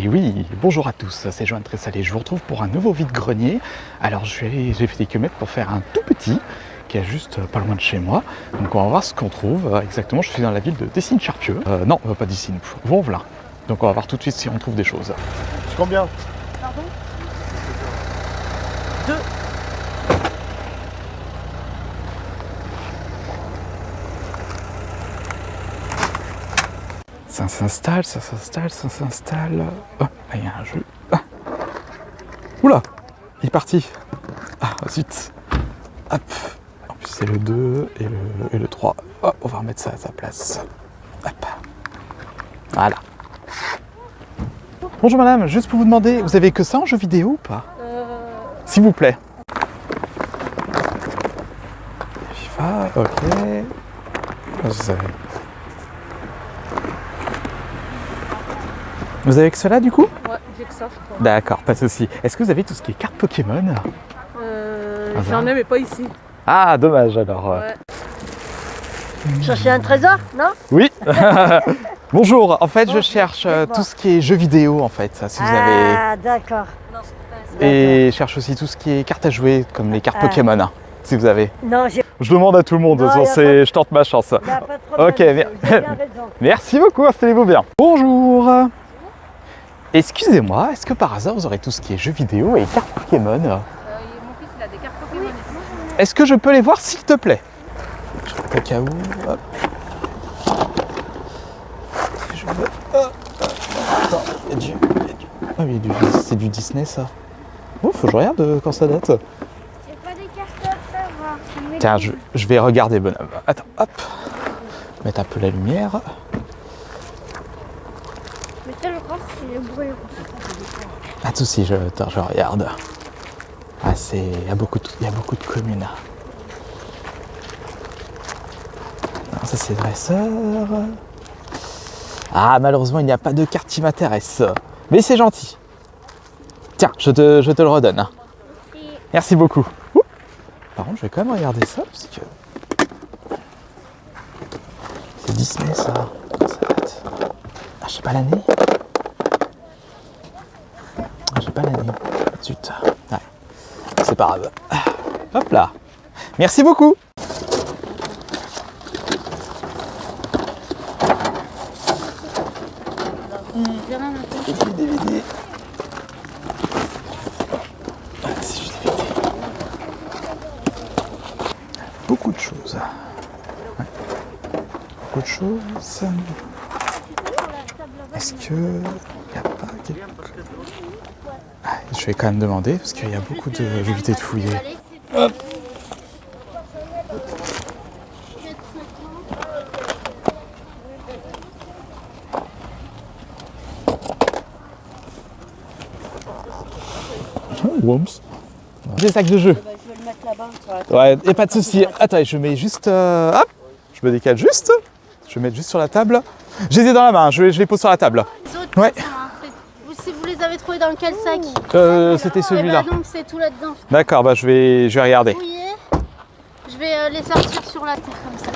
Et oui, bonjour à tous, c'est Johan Tressalé, je vous retrouve pour un nouveau vide-grenier. Alors j'ai fait des kilomètres pour faire un tout petit, qui est juste pas loin de chez moi. Donc on va voir ce qu'on trouve. Exactement, je suis dans la ville de Décines-Charpieu. Non, pas Décines, Vaux-en-Velin. Donc on va voir tout de suite si on trouve des choses. C'est combien? Pardon? 2. Ça s'installe, ça s'installe, ça s'installe. Oh, là il y a un jeu. Ah. Oula, il est parti. Ah, zut. Hop. En plus c'est le 2 et le 3. Oh, on va remettre ça à sa place. Hop. Voilà. Bonjour madame, juste pour vous demander, vous avez que ça en jeu vidéo ou pas? S'il vous plaît. FIFA, ok. Vous avez... Vous avez que cela du coup? Ouais, j'ai que ça, je crois. D'accord, pas de souci. Est-ce que vous avez tout ce qui est cartes Pokémon? J'en ai, mais pas ici. Ah, dommage alors. Ouais. Chercher un trésor, non? Oui. Bonjour, en fait je cherche tout ce qui est jeux vidéo en fait, si vous avez... Ah, d'accord. Et je cherche aussi tout ce qui est cartes à jouer, comme les cartes Pokémon, hein, si vous avez. Non, j'ai Je demande à tout le monde, Non, y a je tente ma chance. y a pas de problème. Ok, bien. Vous avez bien raison. Merci beaucoup, installez-vous bien. Bonjour. Excusez-moi, est-ce que par hasard vous aurez tout ce qui est jeux vidéo et cartes Pokémon? Mon fils, il a des cartes Pokémon. Est-ce que je peux les voir s'il te plaît? Au cas où, hop. Je veux... Attends, Ah oui, c'est du Disney ça. Oh, faut que je regarde quand ça date. Il n'y a pas des cartes à savoir. Tiens, je vais regarder, bonhomme. Attends, hop. Mettre un peu la lumière. Mais ça, je crois que c'est le bruit. Pas de soucis, je regarde. Ah, il y a beaucoup de communes. Non, ça c'est dresseur. Ah, malheureusement, il n'y a pas de carte qui m'intéresse. Mais c'est gentil. Tiens, je te le redonne. Merci beaucoup. Ouh. Par contre, je vais quand même regarder ça, parce que... C'est Disney, ça. Ça date. Ah, je sais pas l'année. Ah, j'ai pas l'année. Zut. Ouais. C'est pas grave. Hop là. Merci beaucoup. Et puis DVD. Ah, c'est juste DVD. Beaucoup de choses. Ouais. Beaucoup de choses. Est-ce que il n'y a pas quelque... Ah, je vais quand même demander parce qu'il y a beaucoup de... J'ai évité de fouiller. Hop. Whoops. Des sacs de jeu. Je vais le mettre là-bas. Ouais, et pas de souci. Attends, je mets juste... hop, je me décale juste. Je vais mettre juste sur la table. Je les ai dans la main, je les pose sur la table. Les autres, Ouais. si vous les avez trouvés dans quel sac? C'était Eh celui-là. ben donc c'est tout là-dedans. D'accord, bah je vais regarder. Fouillez. Je vais les sortir sur la terre comme ça.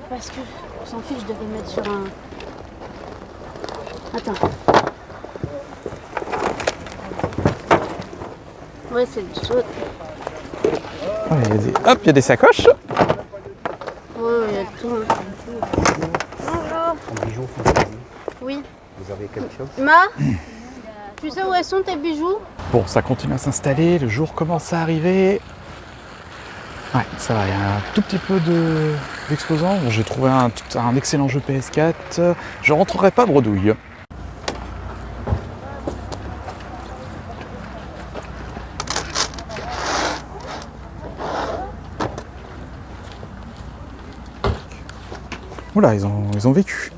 Parce que on s'en fiche de les mettre sur un... Attends. Ouais, c'est du saut. Ouais, hop, il y a des sacoches. Ouais, il y a tout. Bonjour. Bijoux, Oui. vous avez quelque chose? Ma, tu sais où elles sont tes bijoux? Bon, ça continue à s'installer, le jour commence à arriver. Ouais, ça va, il y a un tout petit peu d'exposants. Bon, j'ai trouvé un excellent jeu PS4. Je rentrerai pas bredouille. Oula, ils ont vécu.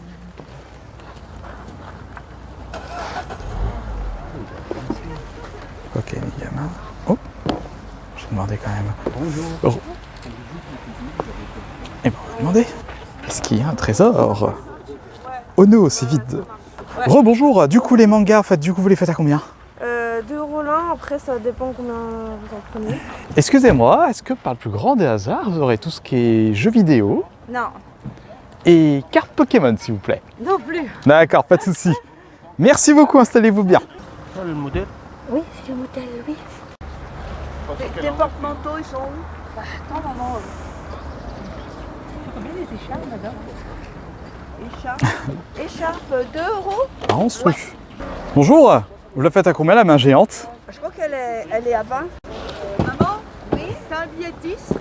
Ok, les gamins. Oh, j'ai demandé quand même. Bonjour. Eh ben, on va demander. Est-ce qu'il y a un trésor? Oh non, c'est vide. Rebonjour. Du coup, les mangas, en fait, vous les faites à combien? 2 € l'un, après ça dépend combien vous en prenez. Excusez-moi, est-ce que par le plus grand des hasards, vous aurez tout ce qui est jeux vidéo Non, et cartes Pokémon, s'il vous plaît? non plus. D'accord, pas de souci. Merci beaucoup, installez-vous bien. Ça, le modèle. Oui, c'est le modèle, oui. Les porte-manteaux, ils sont où? Attends, maman. Combien les écharpes, madame? Écharpe 2 euros. Ah, on se rue. Bonjour, vous la faites à combien la main géante? Je crois qu'elle est à 20. Maman? Oui? C'est un billet de 10? C'est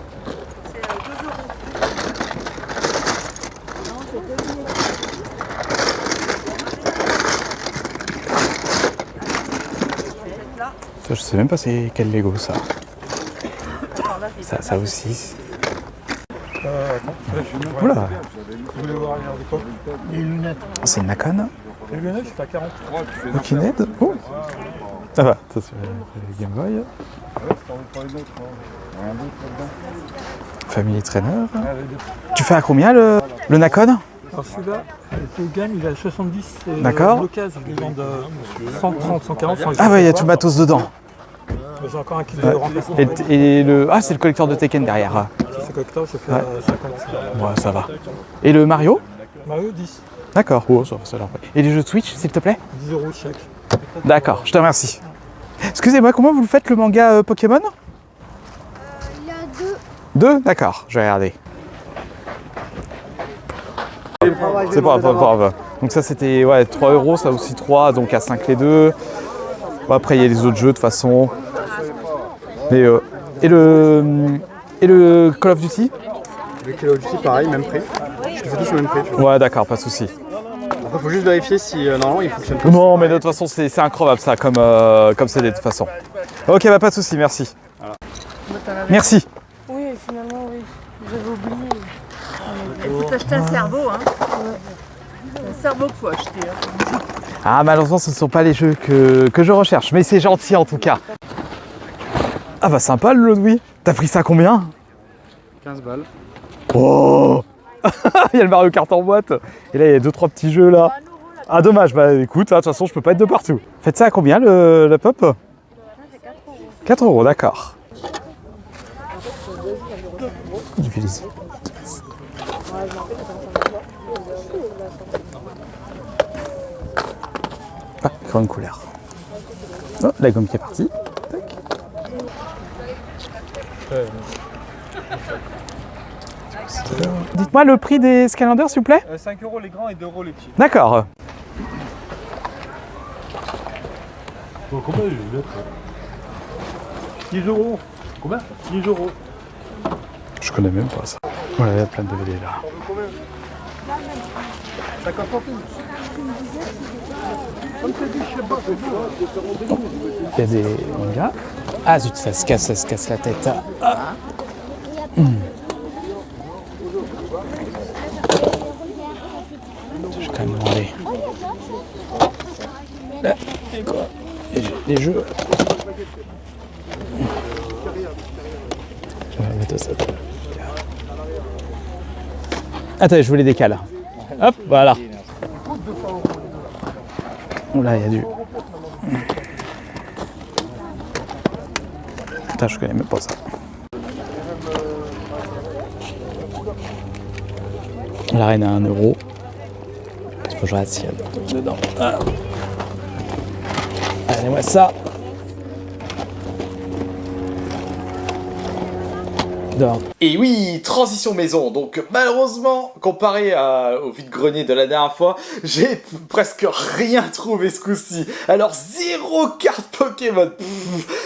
2 euros. Non, c'est 2 billets de 10. Là. Ça, je sais même pas c'est quel Lego ça. Ça aussi. Oula. Vous voulez voir regarder quoi? Les lunettes. C'est une Nakon. Les lunettes, c'est à 43. Tu fais Kinect. Oh. Ça va, ça c'est le Game Boy. Ouais, c'est pas les autres. Rien d'autre là-dedans. Family Trainer. Ah, les deux. Tu fais à combien le Nakon? Alors celui-là, le game, il a 70, c'est D'accord. l'occasion, il vend de 130, 140, 100. Ah ouais, il y a tout le matos dedans. Mais j'ai encore un kit de remplacement. Et le... Ah, c'est le collecteur de Tekken derrière. C'est collector, j'ai fait Ouais. 50. Ouais, ça va. Et le Mario? Mario, 10. D'accord. Oh, ça a l'air prêt. Et les jeux de Switch, s'il te plaît? 10 euros chaque. D'accord, je te remercie. Excusez-moi, comment vous le faites le manga Pokémon? Il y a deux. Deux? D'accord, je vais regarder. C'est pas grave. Donc ça c'était ouais, 3 euros, ça aussi 3, donc à 5 les deux. Bon, après il y a les autres jeux de toute façon. Mais, et le Call of Duty? Le Call of Duty, pareil, même prix. Je te fais tous le même prix. Tu vois. Ouais d'accord, pas de souci. Après, faut juste vérifier si normalement il fonctionne pas. Non mais de toute façon c'est incroyable ça comme CD de toute façon. Ok bah pas de souci, merci. Merci. Oui, finalement, oui. J'avais oublié. Il faut t'acheter un cerveau, hein. Un cerveau qu'il faut acheter. Hein. Ah malheureusement ce ne sont pas les jeux que je recherche, mais c'est gentil en tout cas. Ah bah sympa le Louis. T'as pris ça combien? 15 balles. Oh. Il y a le Mario Kart en boîte. Et là il y a 2-3 petits jeux là. Ah dommage, bah écoute, de toute façon je peux pas être de partout. Faites ça à combien la pop? 4 euros, d'accord. Du Félicie. Ah, grande couleur. Oh, la gomme qui est partie. Tac. Dites-moi le prix des Skylanders, s'il vous plaît. 5 euros les grands et 2 euros les petits. D'accord. Combien les lunettes? 10 euros. Combien? 10 euros. Je connais même pas ça. Voilà, il y a plein de DVD là. 50 centimes. Il y a des mangas. Ah zut, ça se casse la tête. Ah. Je vais quand même demander. Là, quoi? Les jeux. Je vais mettre ça. Attends, je vous les décale. Hop, voilà. Là, il y a du. Putain, je connais même pas ça. L'arène à 1 euro. Il faut que je regarde s'il y a dedans. Ah. Allez-moi ça. Et oui, transition maison. Donc malheureusement, comparé au vide-grenier de la dernière fois, j'ai presque rien trouvé ce coup-ci. Alors 0 carte Pokémon,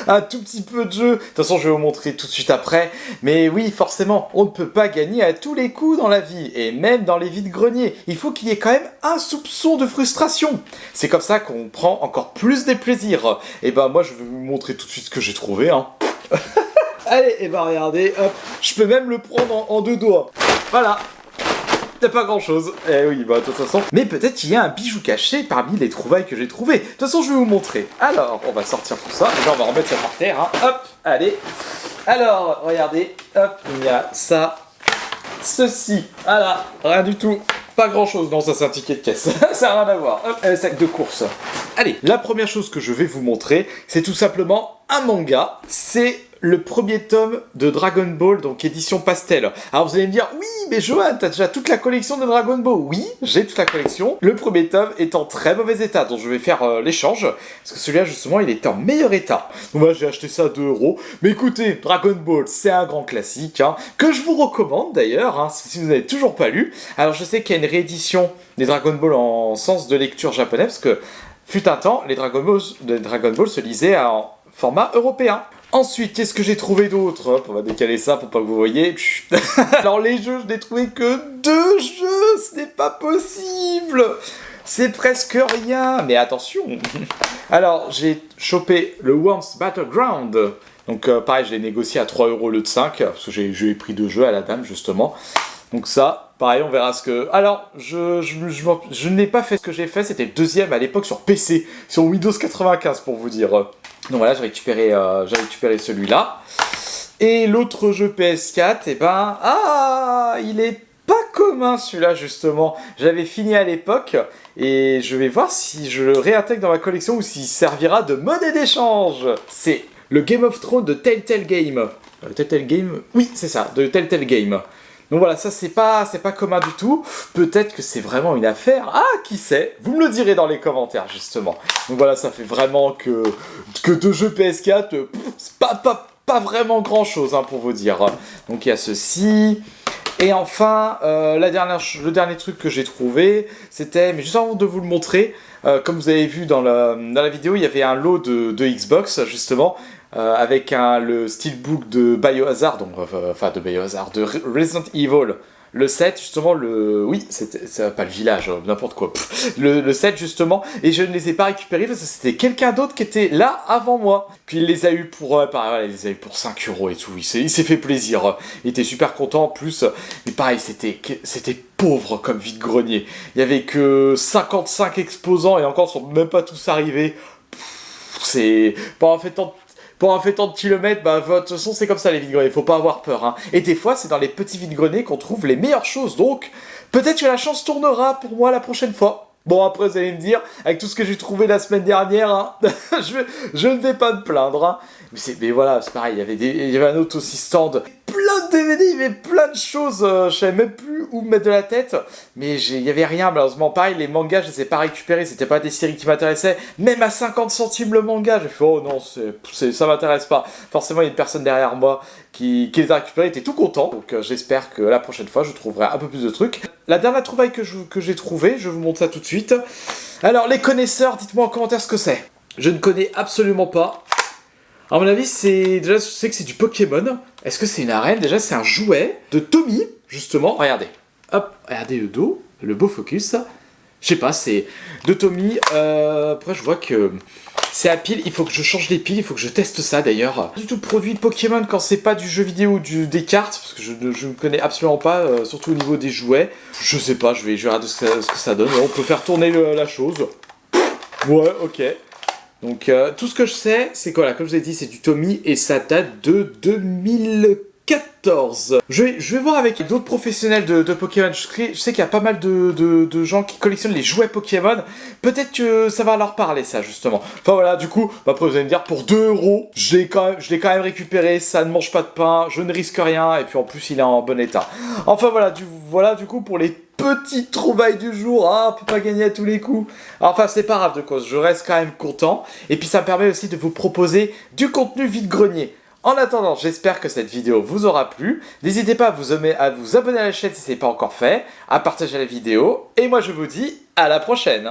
un tout petit peu de jeu. De toute façon, je vais vous montrer tout de suite après. Mais oui, forcément, on ne peut pas gagner à tous les coups dans la vie. Et même dans les vide-greniers, il faut qu'il y ait quand même un soupçon de frustration. C'est comme ça qu'on prend encore plus des plaisirs. Et ben moi, je vais vous montrer tout de suite ce que j'ai trouvé. Hein. Allez, et bah regardez, hop, je peux même le prendre en 2 doigts. Voilà. T'as pas grand chose. Eh oui, bah de toute façon. Mais peut-être qu'il y a un bijou caché parmi les trouvailles que j'ai trouvées. De toute façon, je vais vous montrer. Alors, on va sortir tout ça. Déjà, on va remettre ça par terre. Hein. Hop, allez. Alors, regardez. Hop, il y a ça. Ceci. Voilà, rien du tout. Pas grand chose, non ça c'est un ticket de caisse, ça n'a rien à voir. Hop, un sac de course. Allez, la première chose que je vais vous montrer, c'est tout simplement un manga. C'est le premier tome de Dragon Ball, donc édition pastel. Alors vous allez me dire, oui, mais Johan, t'as déjà toute la collection de Dragon Ball. Oui, j'ai toute la collection. Le premier tome est en très mauvais état, donc je vais faire l'échange, parce que celui-là, justement, il était en meilleur état. Donc voilà, j'ai acheté ça à 2 €. Mais écoutez, Dragon Ball, c'est un grand classique, hein, que je vous recommande d'ailleurs, hein, si vous n'avez toujours pas lu. Alors je sais qu'il y a une réédition des Dragon Ball en sens de lecture japonais, parce que fut un temps, les Dragon Ball se lisaient en format européen. Ensuite, qu'est-ce que j'ai trouvé d'autre? Hop, on va décaler ça pour pas que vous voyez. Alors les jeux, je n'ai trouvé que 2 jeux, ce n'est pas possible. C'est presque rien, mais attention. Alors, j'ai chopé le Worms Battleground. Donc pareil, je l'ai négocié à 3 € au lieu de 5, parce que j'ai pris 2 jeux à la dame, justement. Donc ça, pareil, on verra ce que... Alors, je n'ai pas fait ce que j'ai fait, c'était le deuxième à l'époque sur PC, sur Windows 95 pour vous dire. Donc voilà, j'ai récupéré celui-là. Et l'autre jeu PS4, eh ben... Ah, il est pas commun celui-là justement. J'avais fini à l'époque, et je vais voir si je le réintègre dans ma collection ou s'il servira de monnaie d'échange. C'est le Game of Thrones de Telltale Game. Telltale Game, oui, c'est ça, de Telltale Game. Donc voilà, ça c'est pas commun du tout. Peut-être que c'est vraiment une affaire. Ah, qui sait? Vous me le direz dans les commentaires justement. Donc voilà, ça fait vraiment que 2 jeux PS4, c'est pas vraiment grand chose, hein, pour vous dire. Donc il y a ceci. Et enfin, le dernier truc que j'ai trouvé, c'était, mais juste avant de vous le montrer, comme vous avez vu dans la vidéo, il y avait un lot de Xbox justement, avec le steelbook de Biohazard, donc de Biohazard, de Resident Evil. Le 7, justement, oui, c'est pas le village, n'importe quoi. Le 7, justement, et je ne les ai pas récupérés parce que c'était quelqu'un d'autre qui était là avant moi. Puis il les a eu pour, pareil, il les a eu pour 5 € et tout. Il s'est fait plaisir. Il était super content en plus. Mais pareil, c'était pauvre comme vide-grenier. Il y avait que 55 exposants et encore, ils sont même pas tous arrivés. C'est pas en fait pour un fait tant de kilomètres, bah, de toute façon, c'est comme ça les vides-greniers, faut pas avoir peur, hein. Et des fois, c'est dans les petits vides-greniers qu'on trouve les meilleures choses, donc peut-être que la chance tournera pour moi la prochaine fois. Bon, après, vous allez me dire, avec tout ce que j'ai trouvé la semaine dernière, hein, je ne vais pas me plaindre, hein. Mais voilà, c'est pareil, il y avait un autre aussi stand, plein de DVD, il y avait plein de choses, je savais même plus où me mettre de la tête, mais il y avait rien, malheureusement. Pareil, les mangas, je les ai pas récupérés, c'était pas des séries qui m'intéressaient, même à 50 centimes le manga, j'ai fait, oh non, ça m'intéresse pas. Forcément, il y a une personne derrière moi qui les a récupérés, était tout content, donc j'espère que la prochaine fois, je trouverai un peu plus de trucs. La dernière trouvaille que j'ai trouvée, je vous montre ça tout de suite. Alors, les connaisseurs, dites-moi en commentaire ce que c'est. Je ne connais absolument pas. À mon avis, déjà, je sais que c'est du Pokémon. Est-ce que c'est une arène? Déjà, c'est un jouet de Tommy, justement. Regardez. Hop, regardez le dos, le beau focus. Je sais pas, c'est de Tommy. Après, je vois que c'est à pile. Il faut que je change les piles, il faut que je teste ça d'ailleurs. Du tout produit Pokémon quand c'est pas du jeu vidéo ou des cartes, parce que je ne connais absolument pas, surtout au niveau des jouets. Je sais pas, je vais regarder ce que ça donne. On peut faire tourner la chose. Ouais, ok. Donc tout ce que je sais, c'est que voilà, comme je vous ai dit, c'est du Tommy et ça date de 2014. Je vais voir avec d'autres professionnels de Pokémon. Je sais qu'il y a pas mal de gens qui collectionnent les jouets Pokémon. Peut-être que ça va leur parler, ça, justement. Enfin voilà, du coup, après vous allez me dire, pour 2 €, je l'ai quand même récupéré, ça ne mange pas de pain, je ne risque rien, et puis en plus il est en bon état. Enfin voilà, du coup, pour les petites trouvailles du jour, on peut pas gagner à tous les coups. Enfin, c'est pas grave de cause, je reste quand même content. Et puis ça me permet aussi de vous proposer du contenu vide-grenier. En attendant, j'espère que cette vidéo vous aura plu. N'hésitez pas à vous abonner à la chaîne si ce n'est pas encore fait, à partager la vidéo. Et moi, je vous dis à la prochaine.